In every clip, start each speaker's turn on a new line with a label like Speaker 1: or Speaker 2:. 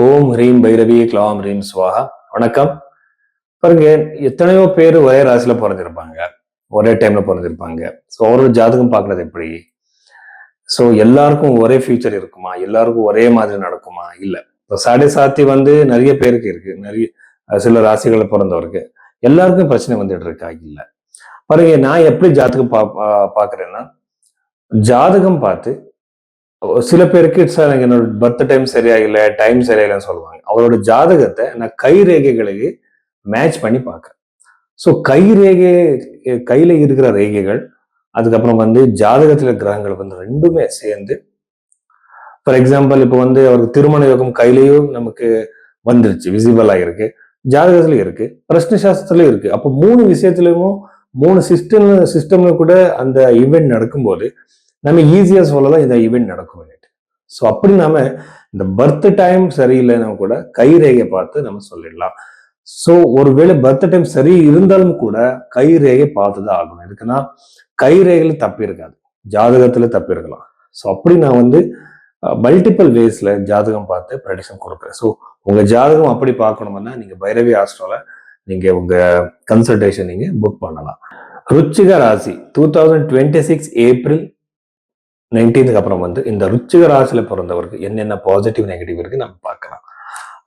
Speaker 1: ஓம் ஹ்ரீம் பைரவி க்ளாம் ஹ்ரீம் ஸ்வாஹா. வணக்கம். பாருங்க, எத்தனையோ பேர் ஒரே ராசியில பிறந்திருப்பாங்க, ஒரே டைம்ல பிறந்திருப்பாங்க. ஸோ அவரோட ஜாதகம் பார்க்கறது எப்படி? ஸோ எல்லாருக்கும் ஒரே ஃபியூச்சர் இருக்குமா? எல்லாருக்கும் ஒரே மாதிரி நடக்குமா? இல்லை. இப்போ சாடை சாத்தி நிறைய பேருக்கு இருக்கு, நிறைய சில ராசிகளை பிறந்தவருக்கு எல்லாருக்கும் பிரச்சனை வந்துட்டு இருக்கா? இல்லை. பாருங்க, நான் எப்படி ஜாதகம் பார்க்கறேன்னா, ஜாதகம் பார்த்து சில பேருக்கு சார் என்னோட பர்த் டைம் சரியாயில்லை, டைம் சரியாயில்லைன்னு சொல்லுவாங்க. அவரோட ஜாதகத்தை நான் கை ரேகைகளுக்கு மேட்ச் பண்ணி பார்க்கறேன். ஸோ கை ரேகை, கையில இருக்கிற ரேகைகள், அதுக்கப்புறம் ஜாதகத்துல கிரகங்கள் ரெண்டுமே சேர்ந்து, ஃபார் எக்ஸாம்பிள் இப்போ அவருக்கு திருமண யோகம் கையிலையும் நமக்கு வந்துருச்சு, விசிபிள் ஆகிருக்கு, ஜாதகத்துலயும் இருக்கு, பிரஷ்ன சாஸ்திரத்துலயும் இருக்கு. அப்போ மூணு விஷயத்துலயும் மூணு சிஸ்டம்ல கூட அந்த ஈவெண்ட் நடக்கும்போது நம்ம ஈஸியா சொல்லலாம் இந்த ஈவெண்ட் நடக்கும். ஸோ அப்படி நாம இந்த பர்த் டைம் சரியில்லைன்னா கூட கை ரேகை பார்த்து நம்ம சொல்லிடலாம். ஸோ ஒருவேளை பர்த் டைம் சரி இருந்தாலும் கூட கை ரேகை பார்த்துதான் ஆகணும். எதுக்குன்னா கை ரேகையில தப்பி இருக்காது, ஜாதகத்துல தப்பி இருக்கலாம். ஸோ அப்படி நான் மல்டிபிள் வேஸ்ல ஜாதகம் பார்த்து ப்ரெடிக்ஷன் கொடுக்குறேன். ஸோ உங்க ஜாதகம் அப்படி பார்க்கணும்னா நீங்க பைரவி ஆஸ்ட்ரோல நீங்க உங்க கன்சல்டேஷன் நீங்க புக் பண்ணலாம். ருச்சிக ராசி 2026 ஏப்ரல் 19th அப்புறம் இந்த ருச்சிக ராசியில பிறந்தவருக்கு என்னென்ன பாசிட்டிவ் நெகட்டிவ் இருக்கு நம்ம பார்க்கலாம்.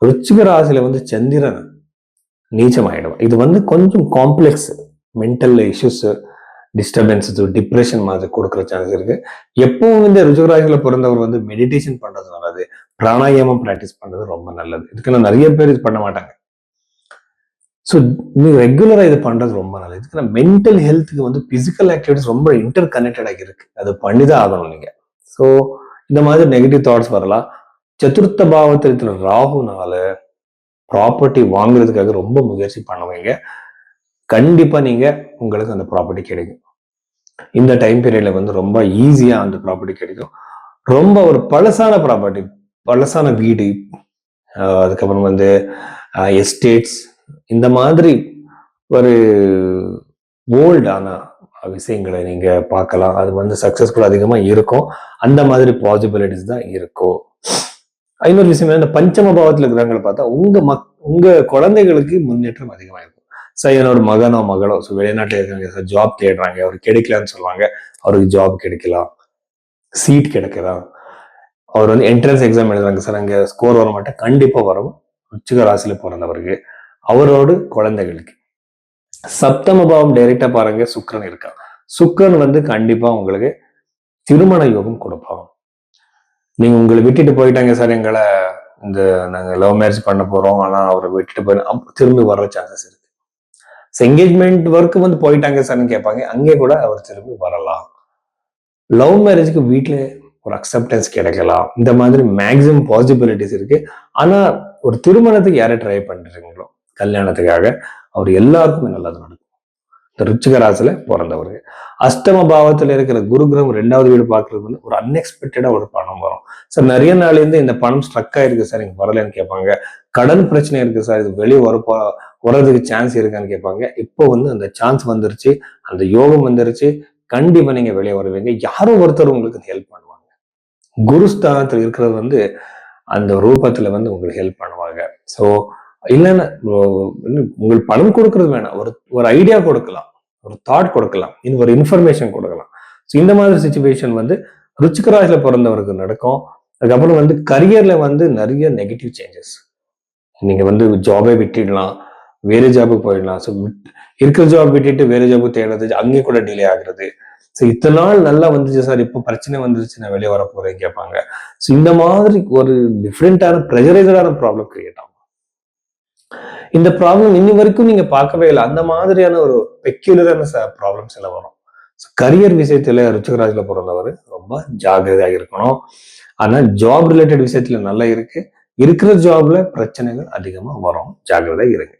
Speaker 1: ருச்சிக ராசியில சந்திரன் நீச்சம் ஆயிடும். இது கொஞ்சம் complex mental issues, disturbance, depression மாதிரி கொடுக்குற சான்ஸ் இருக்கு. எப்பவும் ருச்சிக ராசியில பிறந்தவர் மெடிடேஷன் பண்றது நல்லது, பிராணாயாமம் பிராக்டிஸ் பண்றது ரொம்ப நல்லது. இதுக்கு நிறைய பேர் இது பண்ண மாட்டாங்க. ஸோ நீங்க ரெகுலரா இது பண்றது ரொம்ப நல்லது. இதுக்கு மென்டல் ஹெல்த்துக்கு பிசிக்கல் ஆக்டிவிட்டிஸ் ரொம்ப இன்டர் கனெக்டடாக இருக்கு, அது பண்ணிதான் ஆகணும் நீங்க. ஸோ இந்த மாதிரி நெகட்டிவ் தாட்ஸ் வரலாம். சதுர்த்த பாவத்தில் ராகுனால ப்ராப்பர்ட்டி வாங்குறதுக்காக ரொம்ப முயற்சி பண்ணுவீங்க. கண்டிப்பா நீங்க உங்களுக்கு அந்த ப்ராப்பர்ட்டி கிடைக்கும். இந்த டைம் பீரியட்ல ரொம்ப ஈஸியா அந்த ப்ராப்பர்ட்டி கிடைக்கும். ரொம்ப ஒரு பழசான ப்ராப்பர்ட்டி, பழசான வீடு, அதுக்கப்புறம் எஸ்டேட்ஸ், இந்த மாதிரி ஒரு ஓல்டான விஷயங்களை நீங்க பார்க்கலாம். அது சக்சஸ்ஃபுல் அதிகமா இருக்கும். அந்த மாதிரி பாசிபிலிட்டிஸ் தான் இருக்கும். இன்னொரு விஷயம், இந்த பஞ்சம பாவத்துல கிரகங்களை பார்த்தா உங்க குழந்தைகளுக்கு முன்னேற்றம் அதிகமா இருக்கும். சார் என்னோட மகனோ மகளோ வெளிநாட்டுல இருக்காங்க சார், ஜாப் தேடுறாங்க, அவருக்கு கிடைக்கலான்னு சொல்லுவாங்க, அவருக்கு ஜாப் கிடைக்கலாம், சீட் கிடைக்கலாம். அவர் என்ட்ரன்ஸ் எக்ஸாம் எழுதுறாங்க சார், அங்க ஸ்கோர் வர மாட்டேன், கண்டிப்பா வரும். ருச்சிக ராசியில பிறந்தவருக்கு, அவரோட குழந்தைகளுக்கு. சப்தம பாவம் டைரக்டா பாருங்க, சுக்கிரன் இருக்கா. சுக்கிரன் கண்டிப்பா உங்களுக்கு திருமண யோகம் கொடுப்பாங்க. நீங்க உங்களை விட்டுட்டு போயிட்டாங்க சார், நாங்க லவ் மேரேஜ் பண்ண போறோம், ஆனா அவரை விட்டுட்டு போய் திரும்பி வர்ற சான்சஸ் இருக்கு. என்கேஜ்மெண்ட் ஒர்க் போயிட்டாங்க சார்னு கேட்பாங்க, அங்கே கூட அவர் திரும்பி வரலாம். லவ் மேரேஜ்க்கு வீட்டுல ஒரு அக்செப்டன்ஸ் கிடைக்கலாம். இந்த மாதிரி மேக்சிமம் பாசிபிலிட்டிஸ் இருக்கு. ஆனா ஒரு திருமணத்துக்கு யாரை ட்ரை பண்றீங்களோ கல்யாணத்துக்காக, அவர் எல்லாருக்குமே நல்லது நடக்கும். இந்த ருச்சிக ராசியில பிறந்தவருக்கு. அஷ்டம பாவத்துல இருக்கிற குரு கிரகம் 2வது வீடு பார்க்கறது ஒரு அன்எக்ஸ்பெக்டடா ஒரு பணம் வரும் சார். நிறைய நாள் இந்த பணம் ஸ்ட்ரக் ஆயிருக்கு சார், இங்க வரலன்னு கேட்பாங்க. கடன் பிரச்சனை இருக்கு சார், இது வெளியே வர்றதுக்கு சான்ஸ் இருக்கான்னு கேட்பாங்க. இப்போ அந்த சான்ஸ் வந்துருச்சு, அந்த யோகம் வந்துருச்சு, கண்டிப்பா நீங்க வெளியே வருவீங்க. யாரோ ஒருத்தர் உங்களுக்கு ஹெல்ப் பண்ணுவாங்க. குருஸ்தானத்தில் இருக்கிறது அந்த ரூபத்துல உங்களுக்கு ஹெல்ப் பண்ணுவாங்க. ஸோ இல்லைன்னா உங்களுக்கு பணம் கொடுக்கறது வேணாம், ஒரு ஐடியா கொடுக்கலாம், ஒரு தாட் கொடுக்கலாம், ஒரு இன்ஃபர்மேஷன் கொடுக்கலாம். ஸோ இந்த மாதிரி சுச்சுவேஷன் ருச்சிக ராசியில பிறந்தவருக்கு நடக்கும். அதுக்கப்புறம் கரியர்ல நிறைய நெகட்டிவ் சேஞ்சஸ். நீங்க ஜாபை விட்டுடலாம், வேற ஜாபுக்கு போயிடலாம். ஸோ இருக்கிற ஜாப் விட்டுட்டு வேற ஜாபுக்கு தேடுறது, அங்கே கூட டிலே ஆகுறது. ஸோ இத்தனை நாள் நல்லா வந்துச்சு சார், இப்போ பிரச்சனை வந்துருச்சு, நான் வெளியே வர போறேன் கேட்பாங்க. ஸோ இந்த மாதிரி ஒரு டிஃப்ரெண்டான ப்ரெஷரைசரான ப்ராப்ளம் கிரியேட் ஆகும். இந்த ப்ராப்ளம் இன்னி வரைக்கும் நீங்க பார்க்கவே இல்லை. அந்த மாதிரியான ஒரு பெக்யூலரான ப்ராப்ளம்ஸ் எல்லாம் வரும். கரியர் விஷயத்துல ருச்சிக ராசியில பிறந்தவர் ரொம்ப ஜாகிரதையாக இருக்கணும். ஆனா ஜாப் ரிலேட்டட் விஷயத்துல நல்லா இருக்கு, இருக்கிற ஜாப்ல பிரச்சனைகள் அதிகமா வரும், ஜாகிரதை இருங்க.